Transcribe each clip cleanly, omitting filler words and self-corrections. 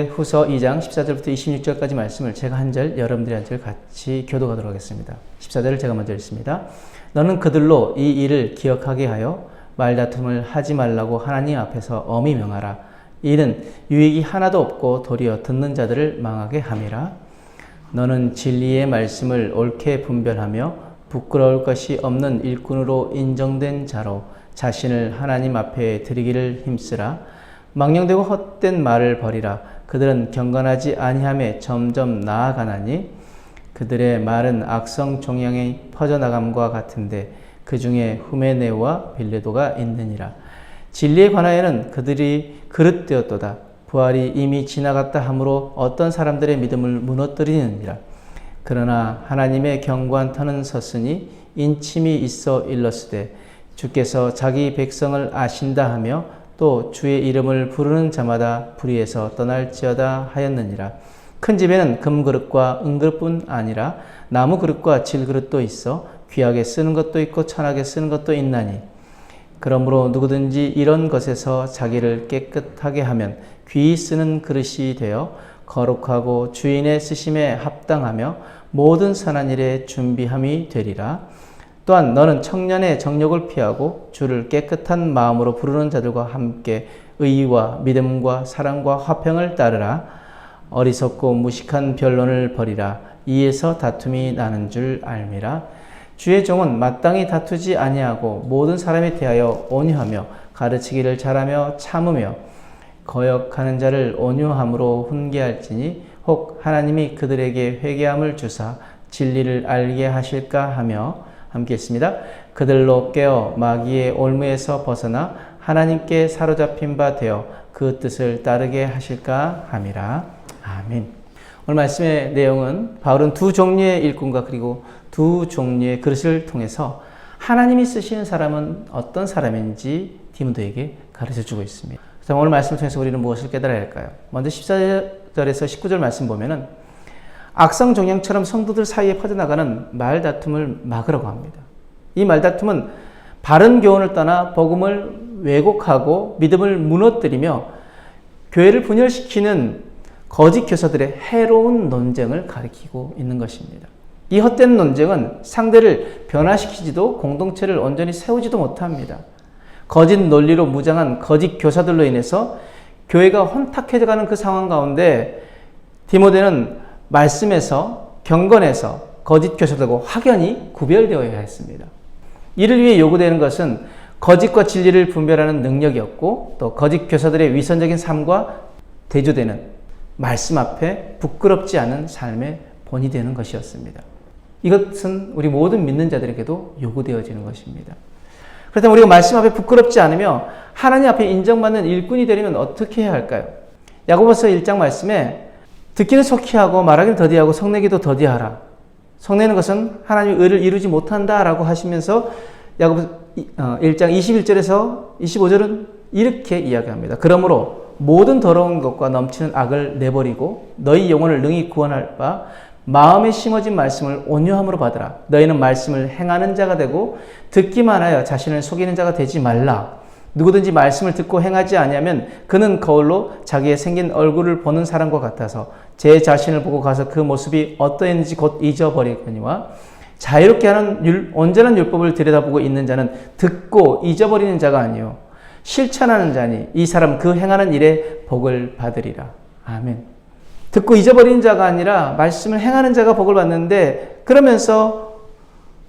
후서 2장 14절부터 26절까지 말씀을 제가 한 절, 여러분들이 한 절 같이 교독하도록 하겠습니다. 14절을 제가 먼저 읽습니다. 너는 그들로 이 일을 기억하게 하여 말다툼을 하지 말라고 하나님 앞에서 엄히 명하라. 이는 유익이 하나도 없고 도리어 듣는 자들을 망하게 함이라. 너는 진리의 말씀을 옳게 분별하며 부끄러울 것이 없는 일꾼으로 인정된 자로 자신을 하나님 앞에 드리기를 힘쓰라. 망령되고 헛된 말을 버리라. 그들은 경건하지 아니함에 점점 나아가나니 그들의 말은 악성 종양이 퍼져나감과 같은데 그 중에 후메네오와 빌레도가 있느니라. 진리에 관하여는 그들이 그릇되었도다. 부활이 이미 지나갔다 하므로 어떤 사람들의 믿음을 무너뜨리느니라. 그러나 하나님의 견고한 터는 섰으니 인침이 있어 일렀으되 주께서 자기 백성을 아신다 하며 또 주의 이름을 부르는 자마다 불의에서 떠날지어다 하였느니라. 큰 집에는 금그릇과 은그릇뿐 아니라 나무 그릇과 질그릇도 있어 귀하게 쓰는 것도 있고 천하게 쓰는 것도 있나니 그러므로 누구든지 이런 것에서 자기를 깨끗하게 하면 귀히 쓰는 그릇이 되어 거룩하고 주인의 쓰심에 합당하며 모든 선한 일에 준비함이 되리라. 또한 너는 청년의 정욕을 피하고 주를 깨끗한 마음으로 부르는 자들과 함께 의와 믿음과 사랑과 화평을 따르라. 어리석고 무식한 변론을 버리라. 이에서 다툼이 나는 줄 알미라. 주의 종은 마땅히 다투지 아니하고 모든 사람에 대하여 온유하며 가르치기를 잘하며 참으며 거역하는 자를 온유함으로 훈계할지니 혹 하나님이 그들에게 회개함을 주사 진리를 알게 하실까 하며 함께 했습니다. 그들로 깨어 마귀의 올무에서 벗어나 하나님께 사로잡힌 바 되어 그 뜻을 따르게 하실까 함이라. 아멘. 오늘 말씀의 내용은 바울은 두 종류의 일꾼과 그리고 두 종류의 그릇을 통해서 하나님이 쓰시는 사람은 어떤 사람인지 디모데에게 가르쳐주고 있습니다. 그래서 오늘 말씀을 통해서 우리는 무엇을 깨달아야 할까요? 먼저 14절에서 19절 말씀 보면은 악성 종양처럼 성도들 사이에 퍼져나가는 말다툼을 막으라고 합니다. 이 말다툼은 바른 교훈을 떠나 복음을 왜곡하고 믿음을 무너뜨리며 교회를 분열시키는 거짓 교사들의 해로운 논쟁을 가리키고 있는 것입니다. 이 헛된 논쟁은 상대를 변화시키지도 공동체를 온전히 세우지도 못합니다. 거짓 논리로 무장한 거짓 교사들로 인해서 교회가 혼탁해져가는 그 상황 가운데 디모데는 말씀에서 경건해서 거짓 교사들과 확연히 구별되어야 했습니다. 이를 위해 요구되는 것은 거짓과 진리를 분별하는 능력이었고 또 거짓 교사들의 위선적인 삶과 대조되는 말씀 앞에 부끄럽지 않은 삶의 본이 되는 것이었습니다. 이것은 우리 모든 믿는 자들에게도 요구되어지는 것입니다. 그렇다면 우리가 말씀 앞에 부끄럽지 않으며 하나님 앞에 인정받는 일꾼이 되려면 어떻게 해야 할까요? 야고보서 1장 말씀에 듣기는 속히 하고 말하기는 더디하고 성내기도 더디하라. 성내는 것은 하나님의 의를 이루지 못한다라고 하시면서 야고보서 1장 21절에서 25절은 이렇게 이야기합니다. 그러므로 모든 더러운 것과 넘치는 악을 내버리고 너희 영혼을 능히 구원할 바 마음에 심어진 말씀을 온유함으로 받으라. 너희는 말씀을 행하는 자가 되고 듣기만 하여 자신을 속이는 자가 되지 말라. 누구든지 말씀을 듣고 행하지 아니하면 그는 거울로 자기의 생긴 얼굴을 보는 사람과 같아서 제 자신을 보고 가서 그 모습이 어떠했는지 곧 잊어버리거니와 자유롭게 하는 온전한 율법을 들여다보고 있는 자는 듣고 잊어버리는 자가 아니요 실천하는 자니 이 사람 그 행하는 일에 복을 받으리라. 아멘. 듣고 잊어버리는 자가 아니라 말씀을 행하는 자가 복을 받는데 그러면서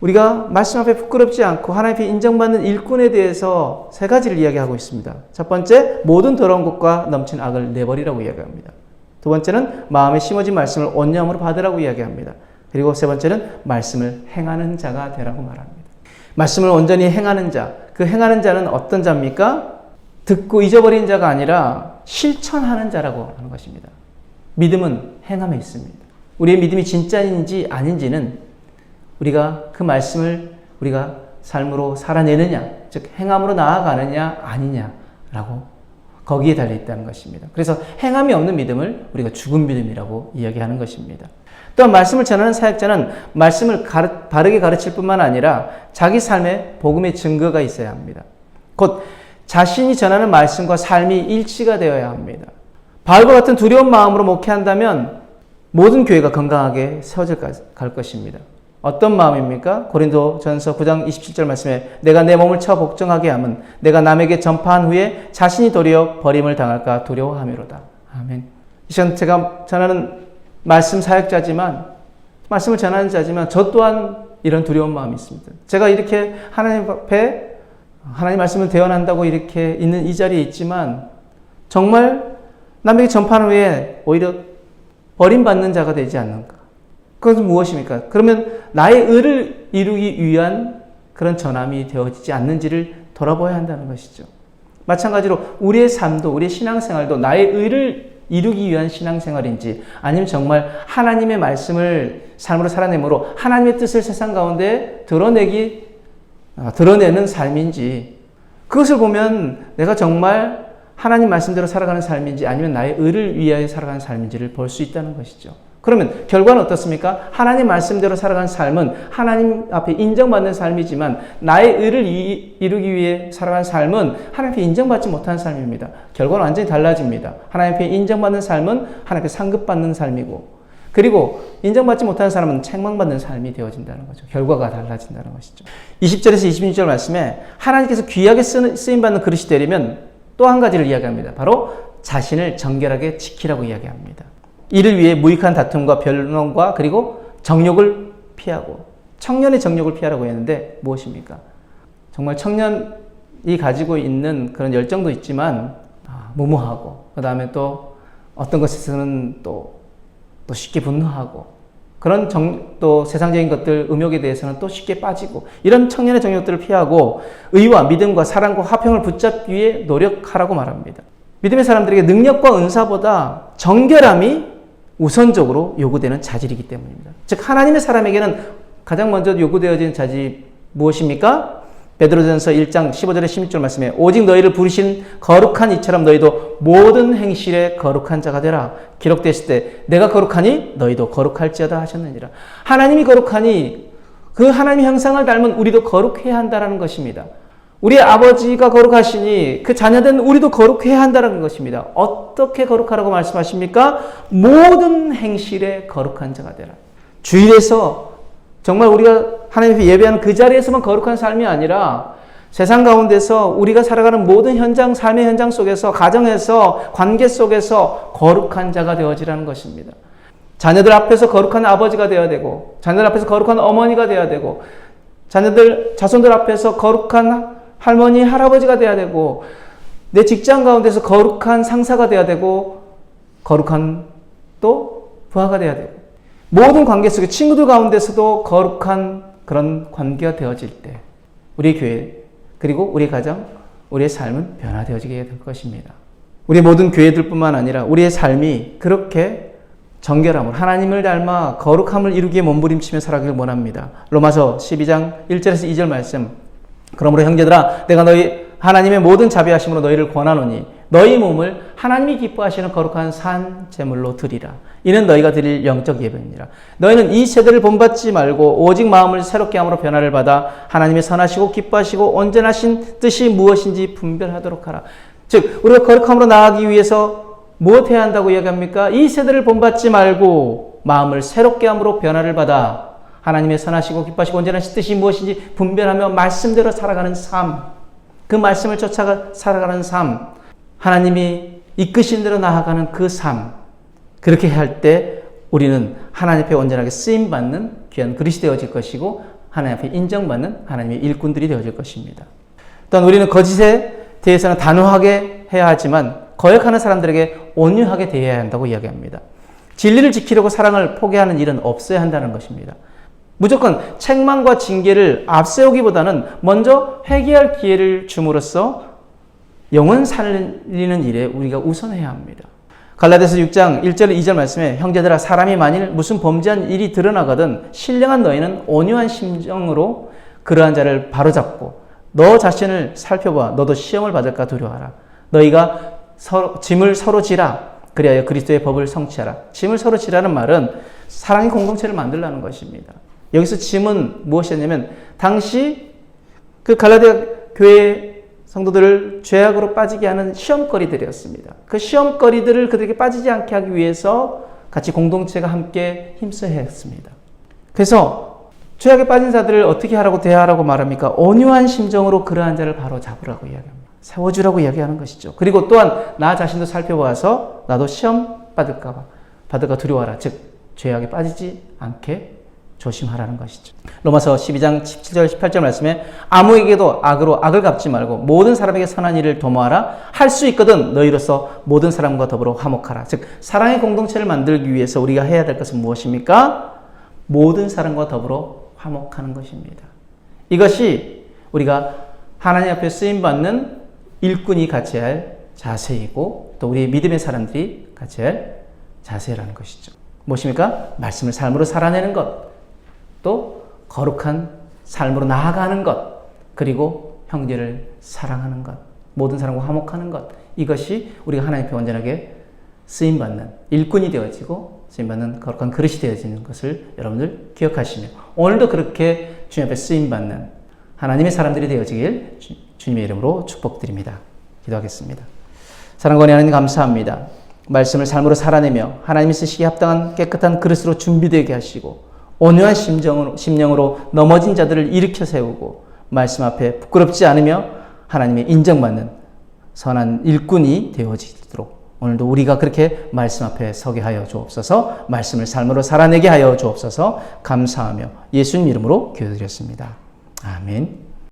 우리가 말씀 앞에 부끄럽지 않고 하나님 앞에 인정받는 일꾼에 대해서 세 가지를 이야기하고 있습니다. 첫 번째, 모든 더러운 것과 넘친 악을 내버리라고 이야기합니다. 두 번째는 마음에 심어진 말씀을 온유함으로 받으라고 이야기합니다. 그리고 세 번째는 말씀을 행하는 자가 되라고 말합니다. 말씀을 온전히 행하는 자, 그 행하는 자는 어떤 자입니까? 듣고 잊어버린 자가 아니라 실천하는 자라고 하는 것입니다. 믿음은 행함에 있습니다. 우리의 믿음이 진짜인지 아닌지는 우리가 그 말씀을 우리가 삶으로 살아내느냐, 즉 행함으로 나아가느냐 아니냐라고 거기에 달려있다는 것입니다. 그래서 행함이 없는 믿음을 우리가 죽은 믿음이라고 이야기하는 것입니다. 또한 말씀을 전하는 사역자는 말씀을 바르게 가르칠 뿐만 아니라 자기 삶에 복음의 증거가 있어야 합니다. 곧 자신이 전하는 말씀과 삶이 일치가 되어야 합니다. 바울과 같은 두려운 마음으로 목회한다면 모든 교회가 건강하게 세워져 갈 것입니다. 어떤 마음입니까? 고린도전서 9장 27절 말씀에 내가 내 몸을 쳐 복종하게 함은 내가 남에게 전파한 후에 자신이 도리어 버림을 당할까 두려워함이로다. 아멘. 이 시간 제가 전하는 말씀 사역자지만 말씀을 전하는 자지만 저 또한 이런 두려운 마음이 있습니다. 제가 이렇게 하나님 앞에 하나님 말씀을 대언한다고 이렇게 있는 이 자리에 있지만 정말 남에게 전파한 후에 오히려 버림받는 자가 되지 않는가? 그것은 무엇입니까? 그러면 나의 의를 이루기 위한 그런 전함이 되어지지 않는지를 돌아봐야 한다는 것이죠. 마찬가지로 우리의 삶도 우리의 신앙생활도 나의 의를 이루기 위한 신앙생활인지 아니면 정말 하나님의 말씀을 삶으로 살아내므로 하나님의 뜻을 세상 가운데 드러내는 삶인지 그것을 보면 내가 정말 하나님 말씀대로 살아가는 삶인지 아니면 나의 의를 위하여 살아가는 삶인지를 볼 수 있다는 것이죠. 그러면 결과는 어떻습니까? 하나님 말씀대로 살아가는 삶은 하나님 앞에 인정받는 삶이지만 나의 의를 이루기 위해 살아가는 삶은 하나님 앞에 인정받지 못하는 삶입니다. 결과는 완전히 달라집니다. 하나님 앞에 인정받는 삶은 하나님 앞에 상급받는 삶이고 그리고 인정받지 못하는 사람은 책망받는 삶이 되어진다는 거죠. 결과가 달라진다는 것이죠. 20절에서 26절 말씀에 하나님께서 귀하게 쓰임받는 그릇이 되려면 또 한 가지를 이야기합니다. 바로 자신을 정결하게 지키라고 이야기합니다. 이를 위해 무익한 다툼과 변론과 그리고 정욕을 피하고 청년의 정욕을 피하라고 했는데 무엇입니까? 정말 청년이 가지고 있는 그런 열정도 있지만 무모하고 그 다음에 또 어떤 것에서는 또 쉽게 분노하고 그런 또 세상적인 것들 음욕에 대해서는 또 쉽게 빠지고 이런 청년의 정욕들을 피하고 의와 믿음과 사랑과 화평을 붙잡기 위해 노력하라고 말합니다. 믿음의 사람들에게 능력과 은사보다 정결함이 우선적으로 요구되는 자질이기 때문입니다. 즉 하나님의 사람에게는 가장 먼저 요구되어지는 자질이 무엇입니까? 베드로전서 1장 15절에 16절 말씀에 오직 너희를 부르신 거룩한 이처럼 너희도 모든 행실에 거룩한 자가 되라. 기록되실 때 내가 거룩하니 너희도 거룩할지어다 하셨느니라. 하나님이 거룩하니 그 하나님의 형상을 닮은 우리도 거룩해야 한다는 것입니다. 우리 아버지가 거룩하시니 그 자녀된 우리도 거룩해야 한다는 것입니다. 어떻게 거룩하라고 말씀하십니까? 모든 행실에 거룩한 자가 되라. 주일에서 정말 우리가 하나님 앞에 예배하는 그 자리에서만 거룩한 삶이 아니라 세상 가운데서 우리가 살아가는 모든 현장, 삶의 현장 속에서 가정에서 관계 속에서 거룩한 자가 되어지라는 것입니다. 자녀들 앞에서 거룩한 아버지가 되어야 되고 자녀들 앞에서 거룩한 어머니가 되어야 되고 자손들 앞에서 거룩한 할머니, 할아버지가 되어야 되고 내 직장 가운데서 거룩한 상사가 되어야 되고 거룩한 또 부하가 되어야 되고 모든 관계 속에 친구들 가운데서도 거룩한 그런 관계가 되어질 때 우리 교회 그리고 우리 가정, 우리의 삶은 변화되어지게 될 것입니다. 우리 모든 교회들뿐만 아니라 우리의 삶이 그렇게 정결함을 하나님을 닮아 거룩함을 이루기에 몸부림치며 살아가길 원합니다. 로마서 12장 1절에서 2절 말씀 그러므로 형제들아 내가 너희 하나님의 모든 자비하심으로 너희를 권하노니 너희 몸을 하나님이 기뻐하시는 거룩한 산 제물로 드리라. 이는 너희가 드릴 영적 예배니라. 너희는 이 세대를 본받지 말고 오직 마음을 새롭게 함으로 변화를 받아 하나님의 선하시고 기뻐하시고 온전하신 뜻이 무엇인지 분별하도록 하라. 즉 우리가 거룩함으로 나아가기 위해서 무엇 해야 한다고 이야기합니까? 이 세대를 본받지 말고 마음을 새롭게 함으로 변화를 받아 하나님의 선하시고 기뻐하시고 온전하신 뜻이 무엇인지 분별하며 말씀대로 살아가는 삶, 그 말씀을 쫓아가 살아가는 삶, 하나님이 이끄신 대로 나아가는 그 삶, 그렇게 할 때 우리는 하나님 앞에 온전하게 쓰임받는 귀한 그릇이 되어질 것이고 하나님 앞에 인정받는 하나님의 일꾼들이 되어질 것입니다. 또한 우리는 거짓에 대해서는 단호하게 해야 하지만 거역하는 사람들에게 온유하게 대해야 한다고 이야기합니다. 진리를 지키려고 사랑을 포기하는 일은 없어야 한다는 것입니다. 무조건 책망과 징계를 앞세우기보다는 먼저 회개할 기회를 줌으로써 영혼 살리는 일에 우리가 우선해야 합니다. 갈라디아서 6장 1절 2절 말씀에 형제들아 사람이 만일 무슨 범죄한 일이 드러나거든 신령한 너희는 온유한 심정으로 그러한 자를 바로잡고 너 자신을 살펴봐 너도 시험을 받을까 두려워하라. 너희가 짐을 서로 지라 그리하여 그리스도의 법을 성취하라. 짐을 서로 지라는 말은 사랑의 공동체를 만들라는 것입니다. 여기서 짐은 무엇이었냐면 당시 그 갈라디아 교회 성도들을 죄악으로 빠지게 하는 시험거리들이었습니다. 그 시험거리들을 그들에게 빠지지 않게 하기 위해서 같이 공동체가 함께 힘써야 했습니다. 그래서 죄악에 빠진 자들을 어떻게 하라고 대하라고 말합니까? 온유한 심정으로 그러한 자를 바로 잡으라고 이야기합니다. 세워주라고 이야기하는 것이죠. 그리고 또한 나 자신도 살펴보아서 나도 시험 받을까 두려워하라. 즉 죄악에 빠지지 않게 조심하라는 것이죠. 로마서 12장 17절 18절 말씀에 아무에게도 악으로 악을 갚지 말고 모든 사람에게 선한 일을 도모하라. 할 수 있거든 너희로서 모든 사람과 더불어 화목하라. 즉 사랑의 공동체를 만들기 위해서 우리가 해야 될 것은 무엇입니까? 모든 사람과 더불어 화목하는 것입니다. 이것이 우리가 하나님 앞에 쓰임받는 일꾼이 갖춰야 할 자세이고 또 우리 믿음의 사람들이 갖춰야 할 자세라는 것이죠. 무엇입니까? 말씀을 삶으로 살아내는 것, 또 거룩한 삶으로 나아가는 것, 그리고 형제를 사랑하는 것, 모든 사람과 화목하는 것, 이것이 우리가 하나님 앞에 온전하게 쓰임받는 일꾼이 되어지고 쓰임받는 거룩한 그릇이 되어지는 것을 여러분들 기억하시며 오늘도 그렇게 주님 앞에 쓰임받는 하나님의 사람들이 되어지길 주님의 이름으로 축복드립니다. 기도하겠습니다. 사랑과 은혜 하나님 감사합니다. 말씀을 삶으로 살아내며 하나님이 쓰시기에 합당한 깨끗한 그릇으로 준비되게 하시고 온유한 심령으로 넘어진 자들을 일으켜 세우고 말씀 앞에 부끄럽지 않으며 하나님의 인정받는 선한 일꾼이 되어지도록 오늘도 우리가 그렇게 말씀 앞에 서게 하여 주옵소서. 말씀을 삶으로 살아내게 하여 주옵소서. 감사하며 예수님 이름으로 기도드렸습니다. 아멘.